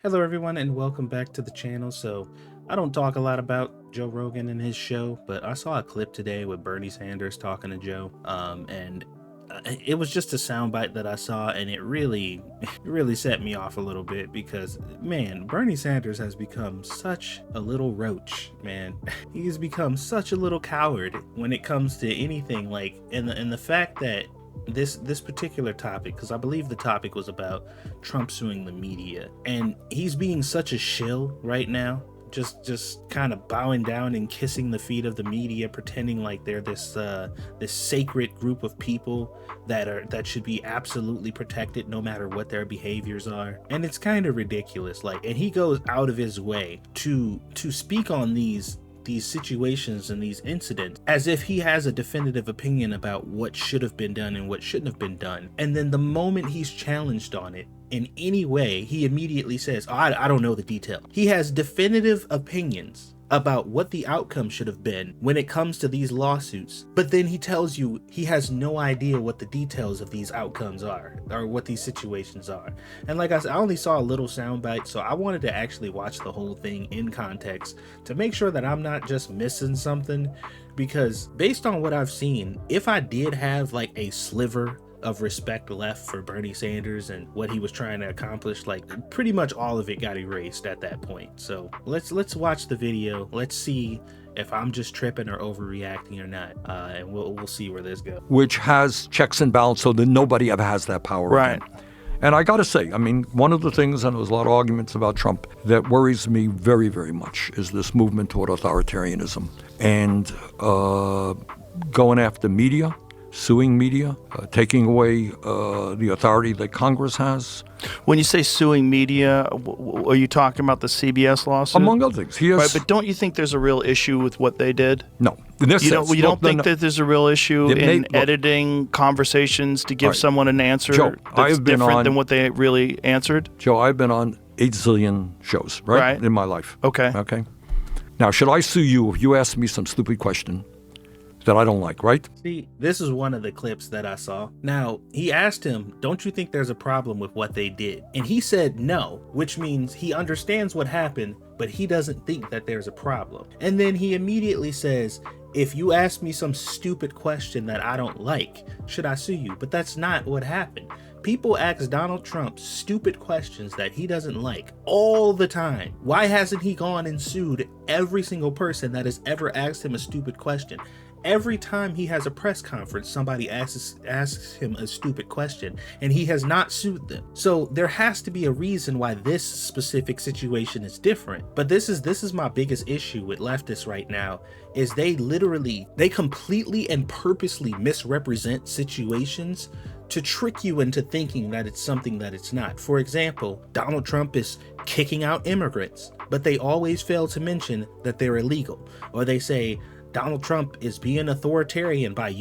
Hello everyone and welcome back to the channel. So I don't talk a lot about Joe Rogan and his show, but I saw a clip today with Bernie Sanders talking to Joe, and it was just a soundbite that I saw, and it really set me off a little bit because, man, Bernie Sanders has become such a little roach, man. He's become such a little coward when it comes to anything, like, and the fact that this particular topic, because I believe the topic was about Trump suing the media, and he's being such a shill right now, just kind of bowing down and kissing the feet of the media, pretending like they're this sacred group of people that should be absolutely protected no matter what their behaviors are. And it's kind of ridiculous, like, and he goes out of his way to speak on these situations and these incidents as if he has a definitive opinion about what should have been done and what shouldn't have been done. And then the moment he's challenged on it in any way, he immediately says, oh, I don't know the detail. He has definitive opinions about what the outcome should have been when it comes to these lawsuits, but then he tells you he has no idea what the details of these outcomes are or what these situations are. And like I said, I only saw a little soundbite, so I wanted to actually watch the whole thing in context to make sure that I'm not just missing something, because based on what I've seen, if I did have like a sliver of respect left for Bernie Sanders and what he was trying to accomplish, like pretty much all of it got erased at that point. So let's watch the video. Let's see if I'm just tripping or overreacting or not, and we'll see where this goes. Which has checks and balance so that nobody ever has that power right again. And I got to say, I mean, one of the things, and there was a lot of arguments about Trump, that worries me very, very much is this movement toward authoritarianism and going after media, suing media, taking away the authority that Congress has. When you say suing media, are you talking about the CBS lawsuit? Among other things. Right, but don't you think there's a real issue with what they did? No. You don't think that there's a real issue in editing conversations to give someone an answer that's different than what they really answered? Joe, I've been on 8 zillion shows, right? In my life. Okay. Now, should I sue you if you ask me some stupid question that I don't like, right? See, this is one of the clips that I saw. Now, he asked him, don't you think there's a problem with what they did? And he said no, which means he understands what happened, but he doesn't think that there's a problem. And then he immediately says, if you ask me some stupid question that I don't like, should I sue you? But that's not what happened. People ask Donald Trump stupid questions that he doesn't like all the time. Why hasn't he gone and sued every single person that has ever asked him a stupid question? Every time he has a press conference, somebody asks him a stupid question, and he has not sued them. So there has to be a reason why this specific situation is different. But this is my biggest issue with leftists right now, is they completely and purposely misrepresent situations to trick you into thinking that it's something that it's not. For example, Donald Trump is kicking out immigrants, but they always fail to mention that they're illegal. Or they say Donald Trump is being authoritarian by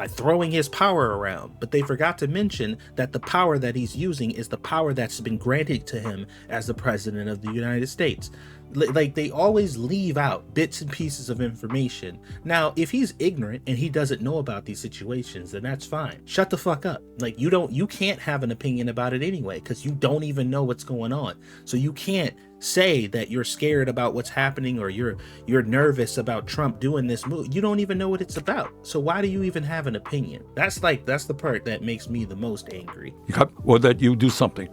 throwing his power around, but they forgot to mention that the power that he's using is the power that's been granted to him as the president of the United States. Like, they always leave out bits and pieces of information. Now, if he's ignorant and he doesn't know about these situations, then that's fine. Shut the fuck up. Like, you can't have an opinion about it anyway, because you don't even know what's going on. So you can't say that you're scared about what's happening or you're nervous about Trump doing this move. You don't even know what it's about. So why do you even have an opinion? That's the part that makes me the most angry. Or that you do something.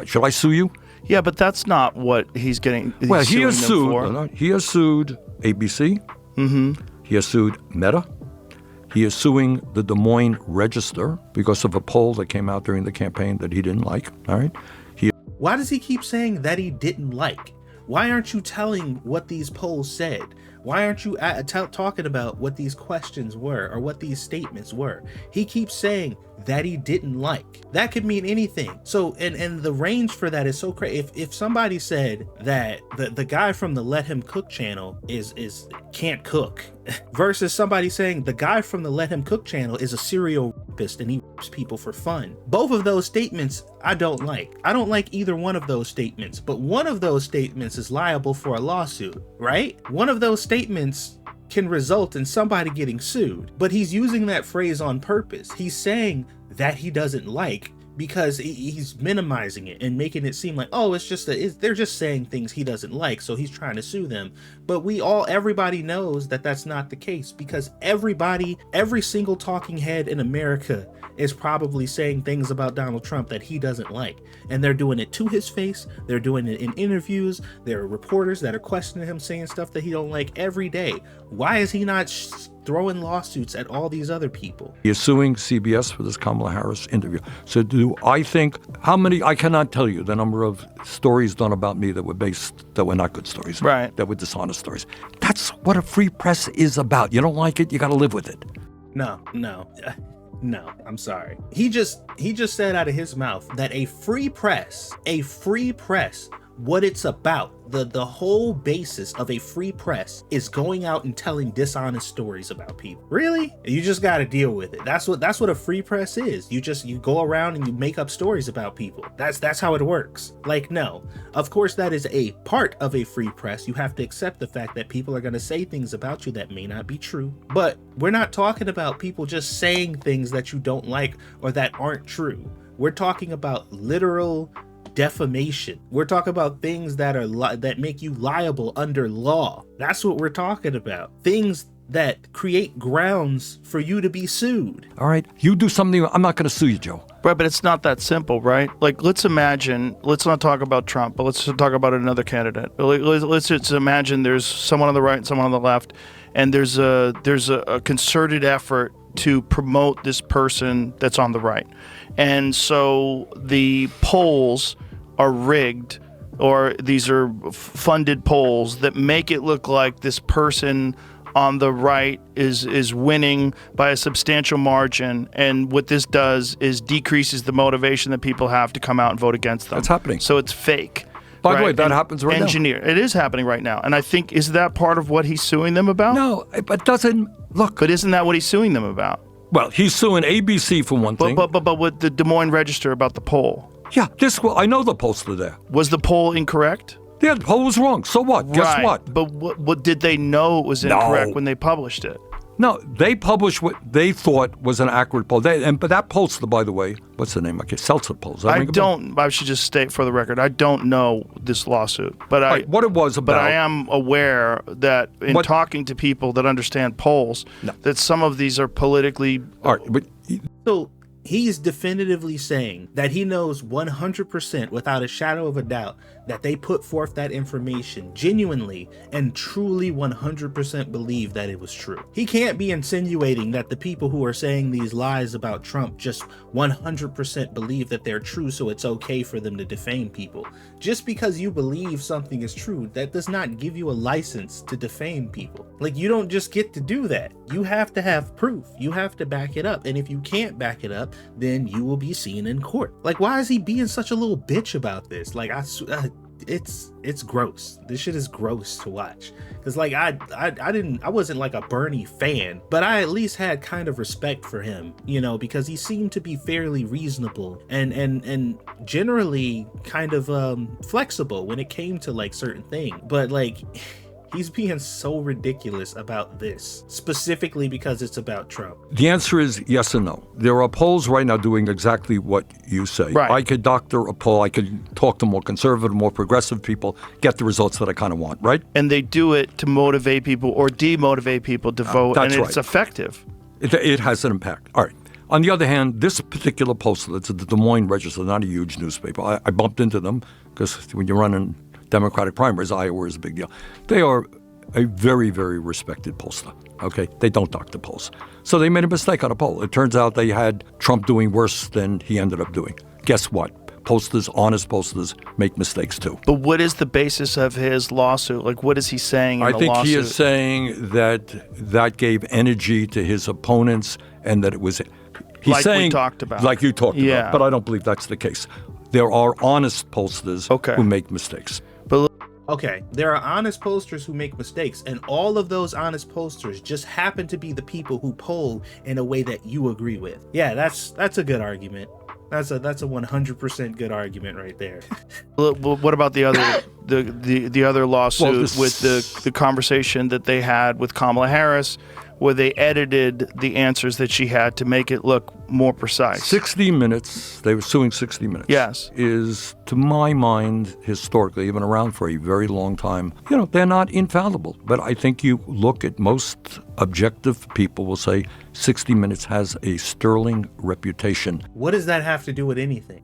Should I sue you? Yeah, but that's not what he's getting. Well, he has sued. He has sued ABC. Mm-hmm. He has sued Meta. He is suing the Des Moines Register because of a poll that came out during the campaign that he didn't like. All right. Why does he keep saying that he didn't like? Why aren't you telling what these polls said? Why aren't you talking about what these questions were or what these statements were? He keeps saying that he didn't like. That could mean anything. So, and the range for that is so crazy. If somebody said that the guy from the Let Him Cook channel is can't cook, versus somebody saying the guy from the Let Him Cook channel is a serial rapist and he rapes people for fun. Both of those statements I don't like. I don't like either one of those statements, but one of those statements is liable for a lawsuit, right? One of those statements can result in somebody getting sued, but he's using that phrase on purpose. He's saying that he doesn't like because he's minimizing it and making it seem like, oh, it's just they're just saying things he doesn't like, so he's trying to sue them. But everybody knows that that's not the case, because every single talking head in America is probably saying things about Donald Trump that he doesn't like, and they're doing it to his face. They're doing it in interviews. There are reporters that are questioning him, saying stuff that he don't like every day. Why is he not throwing lawsuits at all these other people? He is suing CBS for this Kamala Harris interview. So do I think, I cannot tell you the number of stories done about me that were not good stories, right? That were dishonest stories. That's what a free press is about. You don't like it, you got to live with it. No, I'm sorry. He just said out of his mouth that a free press, what it's about, the whole basis of a free press is going out and telling dishonest stories about people. Really? You just got to deal with it. That's what a free press is. You go around and you make up stories about people. That's how it works. Like, no, of course that is a part of a free press. You have to accept the fact that people are going to say things about you that may not be true. But we're not talking about people just saying things that you don't like or that aren't true. We're talking about literal defamation. We're talking about things that are that make you liable under law. That's what we're talking about. Things that create grounds for you to be sued. All right, you do something, I'm not going to sue you, Joe. Right, but it's not that simple, right? Like, let's not talk about Trump, but let's talk about another candidate. Let's just imagine there's someone on the right and someone on the left, and there's a concerted effort to promote this person that's on the right. And so the polls are rigged, or these are funded polls that make it look like this person on the right is winning by a substantial margin, and what this does is decreases the motivation that people have to come out and vote against them. That's happening. So it's fake. By the way, that happens right now. It is happening right now. And I think, is that part of what he's suing them about? No, but doesn't, look. But isn't that what he's suing them about? Well, he's suing ABC for one thing. But with the Des Moines Register about the poll. Yeah, I know the pollster there. Was the poll incorrect? Yeah, the poll was wrong. So what? Right. Guess what? But what did they know it was incorrect when they published it? No, they published what they thought was an accurate poll. But that pollster, by the way, what's the name? Okay, Seltzer polls. I should just state for the record, I don't know this lawsuit. But what it was about. But I am aware that in talking to people that understand polls, that some of these are politically. All right, but so he's definitively saying that he knows 100% without a shadow of a doubt that they put forth that information genuinely and truly 100% believe that it was true. He can't be insinuating that the people who are saying these lies about Trump just 100% believe that they're true, so it's okay for them to defame people. Just because you believe something is true, that does not give you a license to defame people. Like, you don't just get to do that. You have to have proof. You have to back it up. And if you can't back it up, then you will be seen in court. Like, why is he being such a little bitch about this? Like, it's gross. This shit is gross to watch. Cause like I wasn't like a Bernie fan, but I at least had kind of respect for him, because he seemed to be fairly reasonable and generally kind of flexible when it came to like certain things. But like, he's being so ridiculous about this, specifically because it's about Trump. The answer is yes and no. There are polls right now doing exactly what you say. Right. I could doctor a poll. I could talk to more conservative, more progressive people, get the results that I kind of want, right? And they do it to motivate people or demotivate people to vote, and it's right. effective. It has an impact. All right. On the other hand, this particular poster, it's the Des Moines Register, not a huge newspaper. I bumped into them because when you're running Democratic primaries, Iowa is a big deal. They are a very, very respected pollster, okay? They don't doctor polls. So they made a mistake on a poll. It turns out they had Trump doing worse than he ended up doing. Guess what? Pollsters, honest pollsters, make mistakes too. But what is the basis of his lawsuit? Like, what is he saying in the lawsuit? I think he is saying that gave energy to his opponents and that it was... He's saying, we talked about. Like you talked about, but I don't believe that's the case. There are honest pollsters who make mistakes. Okay, there are honest pollsters who make mistakes, and all of those honest pollsters just happen to be the people who poll in a way that you agree with. Yeah, that's a good argument. That's a 100% good argument right there. What about the other the other lawsuit with the conversation that they had with Kamala Harris, where they edited the answers that she had to make it look more precise. 60 Minutes, they were suing 60 Minutes. Yes. Is, to my mind, historically, even around for a very long time, they're not infallible. But I think you look at most objective people will say 60 Minutes has a sterling reputation. What does that have to do with anything?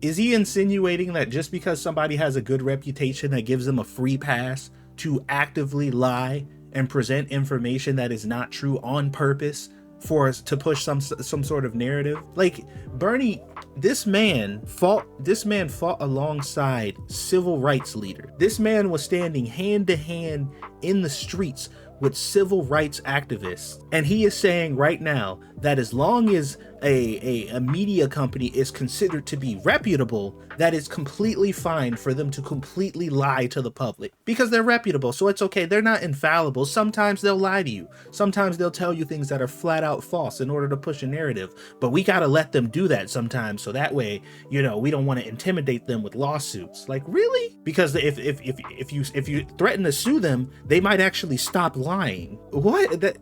Is he insinuating that just because somebody has a good reputation that gives them a free pass to actively lie and present information that is not true on purpose for us to push some sort of narrative? Like, Bernie, this man fought alongside civil rights leaders. This man was standing hand to hand in the streets with civil rights activists, and he is saying right now that as long as a media company is considered to be reputable, that is completely fine for them to completely lie to the public because they're reputable. So it's okay. They're not infallible. Sometimes they'll lie to you. Sometimes they'll tell you things that are flat out false in order to push a narrative. But we got to let them do that sometimes. So that way, we don't want to intimidate them with lawsuits. Like, really? Because if you threaten to sue them, they might actually stop lying. What?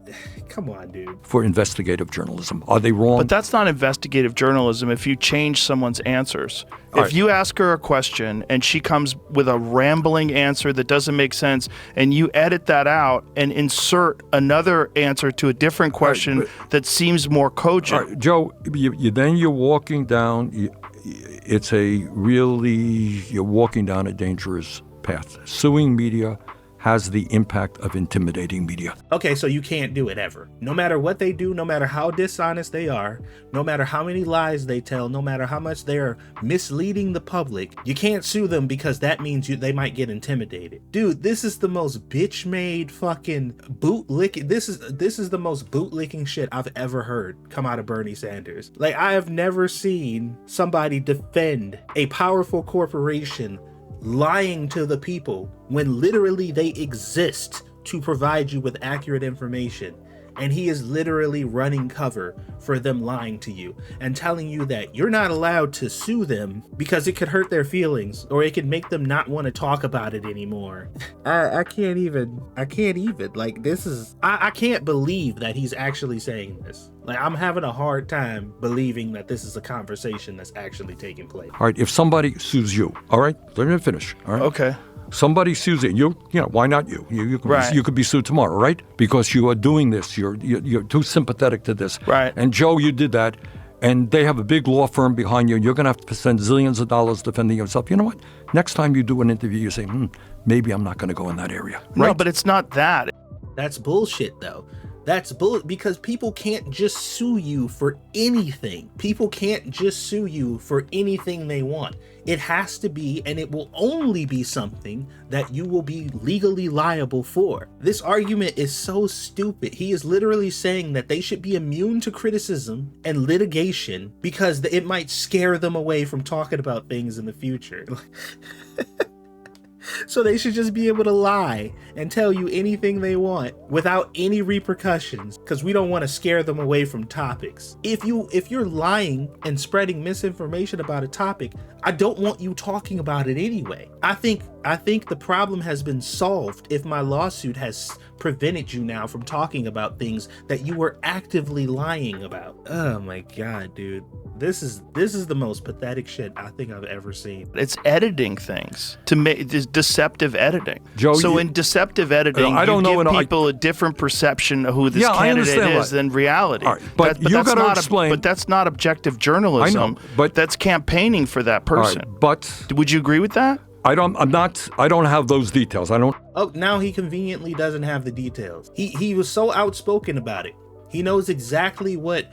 Come on, dude. For investigative journalism, are they wrong? But that's not investigative journalism if you change someone's answers. If you ask her a question and she comes with a rambling answer that doesn't make sense, and you edit that out and insert another answer to a different question that seems more cogent. Joe, you're walking down, you're walking down a dangerous path. Suing media has the impact of intimidating media. Okay, so you can't do it ever. No matter what they do, no matter how dishonest they are, no matter how many lies they tell, no matter how much they are misleading the public, you can't sue them because that means they might get intimidated. Dude, this is the most bitch-made fucking bootlicking. This is the most bootlicking shit I've ever heard come out of Bernie Sanders. Like, I have never seen somebody defend a powerful corporation lying to the people when literally they exist to provide you with accurate information. And he is literally running cover for them lying to you and telling you that you're not allowed to sue them because it could hurt their feelings or it could make them not want to talk about it anymore. I can't even like, this is, I can't believe that he's actually saying this. Like, I'm having a hard time believing that this is a conversation that's actually taking place. All right, if somebody sues you, all right, let me finish. All right. Okay. Somebody sues you, why not you? You could be sued tomorrow, right? Because you are doing this. You're too sympathetic to this. Right. And Joe, you did that, and they have a big law firm behind you, and you're going to have to spend zillions of dollars defending yourself. You know what? Next time you do an interview, you say, maybe I'm not going to go in that area. Right? No, but it's not that. That's bullshit, though. That's because people can't just sue you for anything. People can't just sue you for anything they want. It has to be, and it will only be, something that you will be legally liable for. This argument is so stupid. He is literally saying that they should be immune to criticism and litigation because it might scare them away from talking about things in the future. So they should just be able to lie and tell you anything they want without any repercussions, because we don't want to scare them away from topics. If you're lying and spreading misinformation about a topic, I don't want you talking about it anyway. I think the problem has been solved if my lawsuit has prevented you now from talking about things that you were actively lying about. Oh my God, dude. This is the most pathetic shit I think I've ever seen. It's editing things to make this deceptive editing. Joe, so in deceptive editing, you give people a different perception of who this candidate is than reality. Right, but you got to explain. But that's not objective journalism. I know, but that's campaigning for that person. Right, but would you agree with that? I don't have those details. I don't. Oh, now he conveniently doesn't have the details. He was so outspoken about it. He knows exactly what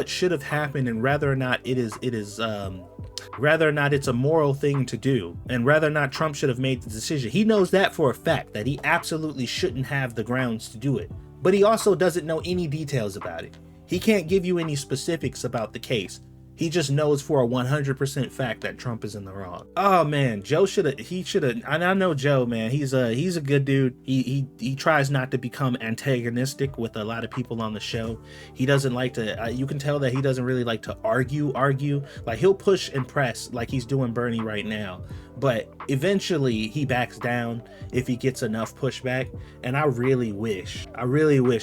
should have happened and whether or not it's a moral thing to do, and whether or not Trump should have made the decision. He knows that for a fact, that he absolutely shouldn't have the grounds to do it. But he also doesn't know any details about it. He can't give you any specifics about the case He just knows for a 100% fact that Trump is in the wrong. Oh man, Joe should have, and I know Joe, man, he's a good dude. He tries not to become antagonistic with a lot of people on the show. He doesn't like to, you can tell that he doesn't really like to argue. Like he'll push and press like he's doing Bernie right now. But eventually he backs down if he gets enough pushback. And I really wish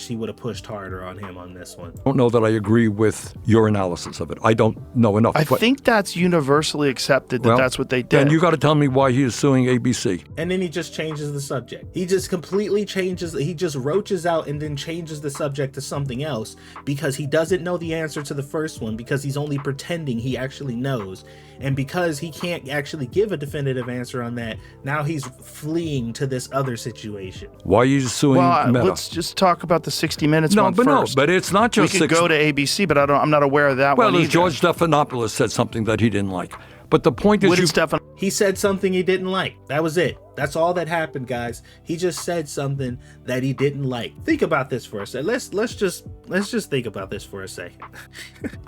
he would have pushed harder on him on this one. I don't know that I agree with your analysis of it. I don't know enough. I think that's universally accepted that that's what they did. Then you got to tell me why he is suing ABC. And then he just changes the subject. He just completely changes, he just roaches out and then changes the subject to something else because he doesn't know the answer to the first one, because he's only pretending he actually knows. And because he can't actually give a definitive answer on that, now he's fleeing to this other situation. Why are you suing Meta? Let's just talk about the 60 Minutes one first. But it's not just we could go to ABC, but I'm not aware of that one either. George Stephanopoulos said something that he didn't like. But the point is, he said something he didn't like. That was it. That's all that happened, guys. He just said something that he didn't like. Think about this for a second. Let's just think about this for a second.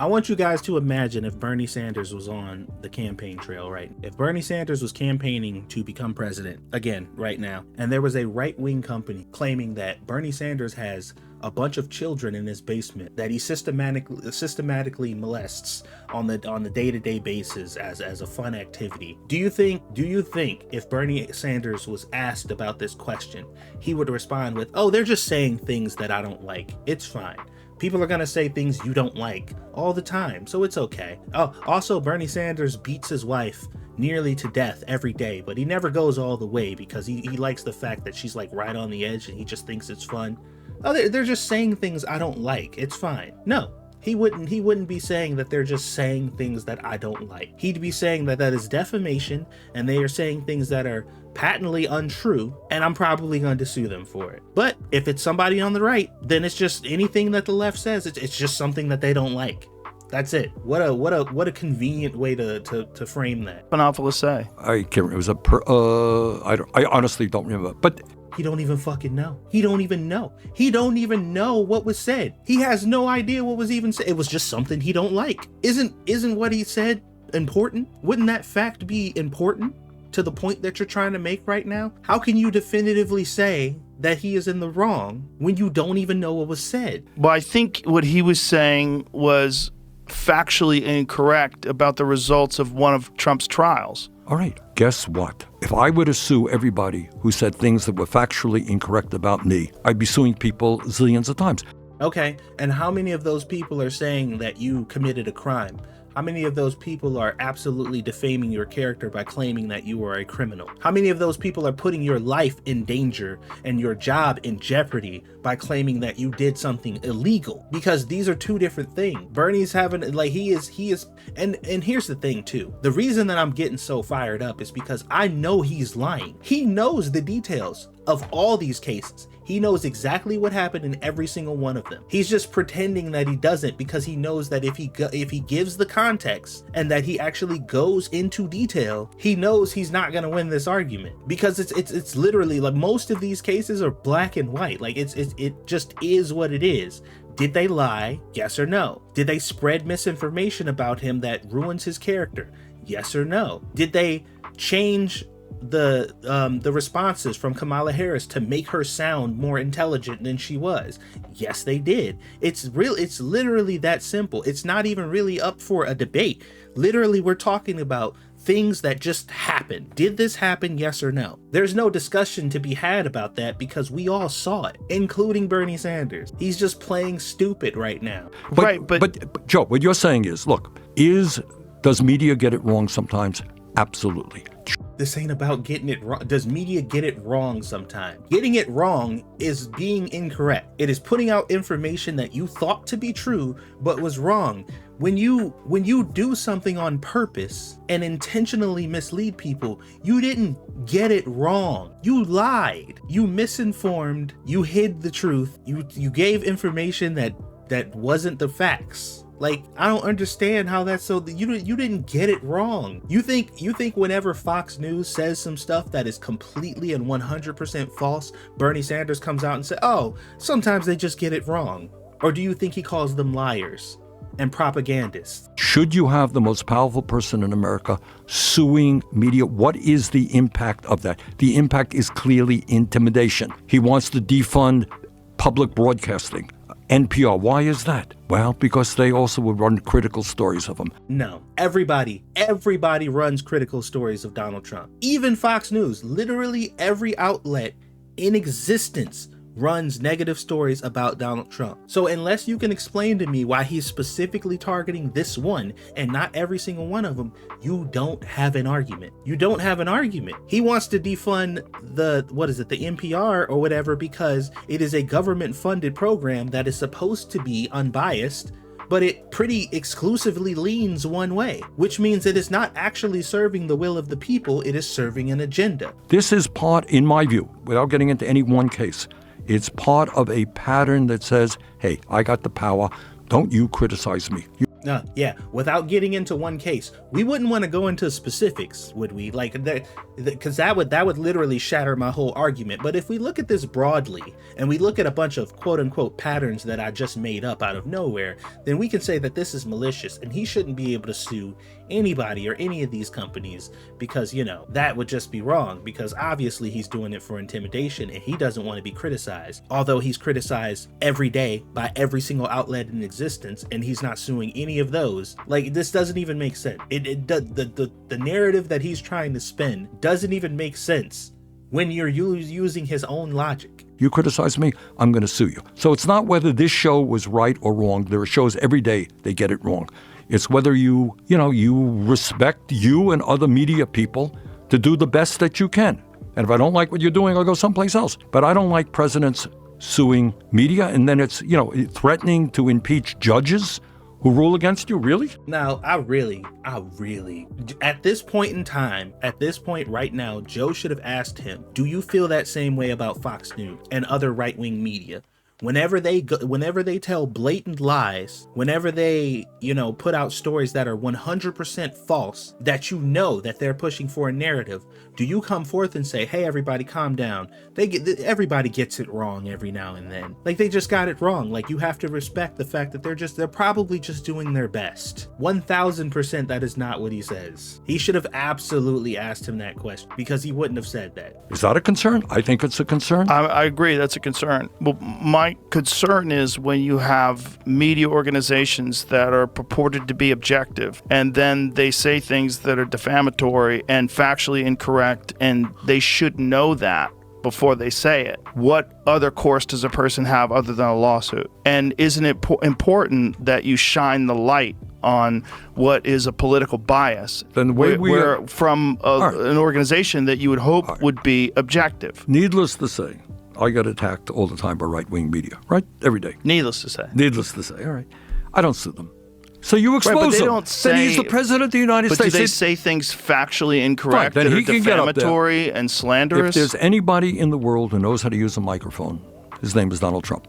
I want you guys to imagine if Bernie Sanders was on the campaign trail, right? If Bernie Sanders was campaigning to become president again right now, and there was a right-wing company claiming that Bernie Sanders has a bunch of children in his basement that he systematically molests on the day-to-day basis as a fun activity. Do you think if Bernie Sanders was asked about this question, he would respond with, "Oh, they're just saying things that I don't like. It's fine. People are gonna say things you don't like all the time, so it's okay." Oh, also Bernie Sanders beats his wife nearly to death every day, but he never goes all the way because he likes the fact that she's like right on the edge and he just thinks it's fun. Oh, they're just saying things I don't like. It's fine. No, he wouldn't be saying that they're just saying things that I don't like. He'd be saying that is defamation and they are saying things that are patently untrue, and I'm probably going to sue them for it. But if it's somebody on the right, then it's just anything that the left says. It's just something that they don't like. That's it. What a convenient way to frame that. Panopoulos say. I can't remember. It was I honestly don't remember. But he don't even fucking know. He don't even know what was said. He has no idea what was even said. It was just something he don't like. Isn't what he said important? Wouldn't that fact be important to the point that you're trying to make right now? How can you definitively say that he is in the wrong when you don't even know what was said? Well, I think what he was saying was factually incorrect about the results of one of Trump's trials. All right, guess what? If I were to sue everybody who said things that were factually incorrect about me, I'd be suing people zillions of times. Okay, and how many of those people are saying that you committed a crime? How many of those people are absolutely defaming your character by claiming that you are a criminal? How many of those people are putting your life in danger and your job in jeopardy by claiming that you did something illegal? Because these are two different things. Bernie's having, like, he is, and here's the thing too. The reason that I'm getting so fired up is because I know he's lying. He knows the details of all these cases. He knows exactly what happened in every single one of them. He's just pretending that he doesn't because he knows that if he gives the context and that he actually goes into detail, he knows he's not going to win this argument, because it's literally like most of these cases are black and white. Like it just is what it is. Did they lie? Yes or no? Did they spread misinformation about him that ruins his character? Yes or no? Did they change the responses from Kamala Harris to make her sound more intelligent than she was? Yes, they did. It's literally that simple. It's not even really up for a debate. Literally, we're talking about things that just happened. Did this happen? Yes or no? There's no discussion to be had about that because we all saw it, including Bernie Sanders. He's just playing stupid right now. But Joe, what you're saying is, look, does media get it wrong sometimes? Absolutely. This ain't about getting it wrong. Does media get it wrong sometimes? Getting it wrong is being incorrect. It is putting out information that you thought to be true, but was wrong. When you do something on purpose and intentionally mislead people, you didn't get it wrong. You lied. You misinformed. You hid the truth. You gave information that wasn't the facts. Like, I don't understand how that's so. You didn't get it wrong. You think whenever Fox News says some stuff that is completely and 100% false, Bernie Sanders comes out and says, "Oh, sometimes they just get it wrong"? Or do you think he calls them liars? and propagandists. Should you have the most powerful person in America suing media? What is the impact of that? The impact is clearly intimidation. He wants to defund public broadcasting, NPR. Why is that? Well, because they also would run critical stories of him. No, everybody runs critical stories of Donald Trump. Even Fox News, literally every outlet in existence runs negative stories about Donald Trump. So unless you can explain to me why he's specifically targeting this one and not every single one of them, you don't have an argument. You don't have an argument. He wants to defund the NPR or whatever because it is a government funded program that is supposed to be unbiased, but it pretty exclusively leans one way, which means it is not actually serving the will of the people, it is serving an agenda. This is part, in my view, without getting into any one case, it's part of a pattern that says, hey, I got the power. Don't you criticize me. Yeah, without getting into one case, we wouldn't want to go into specifics, would we? Because that would literally shatter my whole argument. But if we look at this broadly, and we look at a bunch of quote unquote patterns that I just made up out of nowhere, then we can say that this is malicious, and he shouldn't be able to sue anybody or any of these companies because, that would just be wrong, because obviously he's doing it for intimidation and he doesn't want to be criticized. Although he's criticized every day by every single outlet in existence, and he's not suing any of those. This doesn't even make sense. The narrative that he's trying to spin doesn't even make sense when you're using his own logic. You criticize me, I'm going to sue you. So it's not whether this show was right or wrong. There are shows every day they get it wrong. It's whether you respect you and other media people to do the best that you can. And if I don't like what you're doing, I'll go someplace else. But I don't like presidents suing media, and then it's, threatening to impeach judges who rule against you. Really? Now, I really, at this point right now, Joe should have asked him, do you feel that same way about Fox News and other right-wing media? Whenever they tell blatant lies, whenever they, put out stories that are 100% false, that that they're pushing for a narrative, do you come forth and say, hey, everybody, calm down? Everybody gets it wrong every now and then. They just got it wrong. You have to respect the fact that they're probably just doing their best. 1000% that is not what he says. He should have absolutely asked him that question, because he wouldn't have said that. Is that a concern? I think it's a concern. I agree, that's a concern. Well, my concern is when you have media organizations that are purported to be objective, and then they say things that are defamatory and factually incorrect, and they should know that before they say it. What other course does a person have other than a lawsuit? And isn't it important that you shine the light on what is a political bias? Then the way we're from an organization that you would hope would be objective. Needless to say, I get attacked all the time by right-wing media, right? Every day. Needless to say. All right. I don't sue them. So you expose him. Then he's the president of the United States. But do they say things factually incorrect, that are defamatory and slanderous? If there's anybody in the world who knows how to use a microphone, his name is Donald Trump.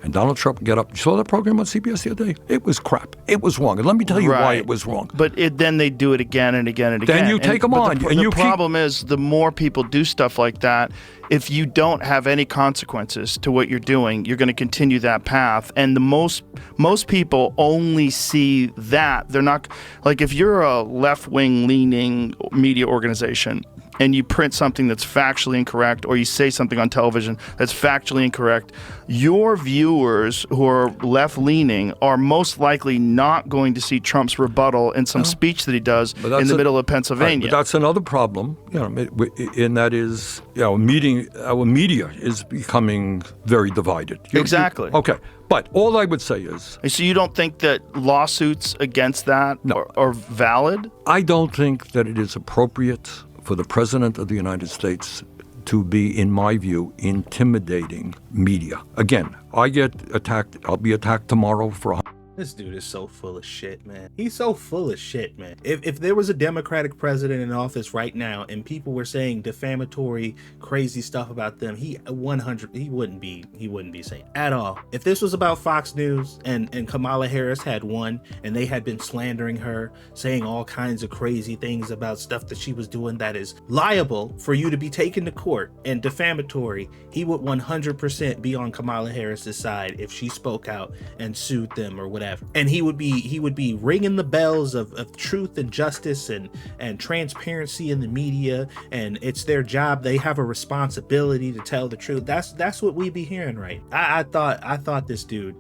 And Donald Trump can get up. You saw that program on CBS the other day? It was crap. It was wrong. And let me tell you why it was wrong. But then they do it again and again and again. Then you take them on. The problem is, the more people do stuff like that, if you don't have any consequences to what you're doing, you're going to continue that path. And the most people only see that. They're not, if you're a left-wing leaning media organization and you print something that's factually incorrect, or you say something on television that's factually incorrect, your viewers who are left-leaning are most likely not going to see Trump's rebuttal in some speech that he does in the middle of Pennsylvania. Right, but that's another problem, and that is, our media is becoming very divided. Exactly. Okay. But all I would say is... So you don't think that lawsuits against that are valid? I don't think that it is appropriate for the President of the United States to be, in my view, intimidating media. Again, I get attacked. I'll be attacked tomorrow for... This dude is so full of shit, man. He's so full of shit, man. If there was a Democratic president in office right now and people were saying defamatory, crazy stuff about them, he wouldn't be saying at all. If this was about Fox News and Kamala Harris had won and they had been slandering her, saying all kinds of crazy things about stuff that she was doing that is liable for you to be taken to court and defamatory, he would 100% be on Kamala Harris's side if she spoke out and sued them or whatever whatever. And he would be ringing the bells of truth and justice and transparency in the media, and it's their job. They have a responsibility to tell the truth. That's what we be hearing, right? I thought this dude,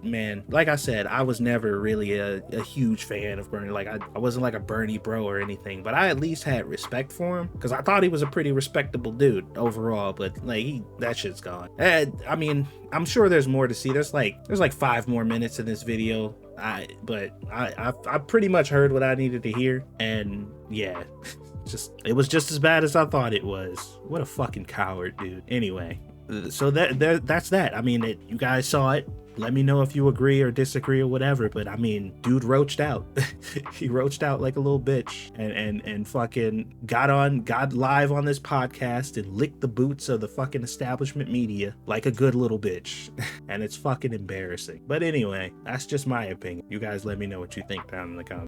man, like I said, I was never really a huge fan of Bernie. Like I wasn't like a Bernie bro or anything, but I at least had respect for him because I thought he was a pretty respectable dude overall. But like that shit's gone. I mean, I'm sure there's more to see. There's like 5 more minutes in this video. I pretty much heard what I needed to hear, and yeah, it was just as bad as I thought it was. What a fucking coward, dude. Anyway, so that's that. I mean, you guys saw it. Let me know if you agree or disagree or whatever, but I mean, dude roached out. He roached out like a little bitch and fucking got live on this podcast and licked the boots of the fucking establishment media like a good little bitch. And it's fucking embarrassing. But anyway, that's just my opinion. You guys let me know what you think down in the comments.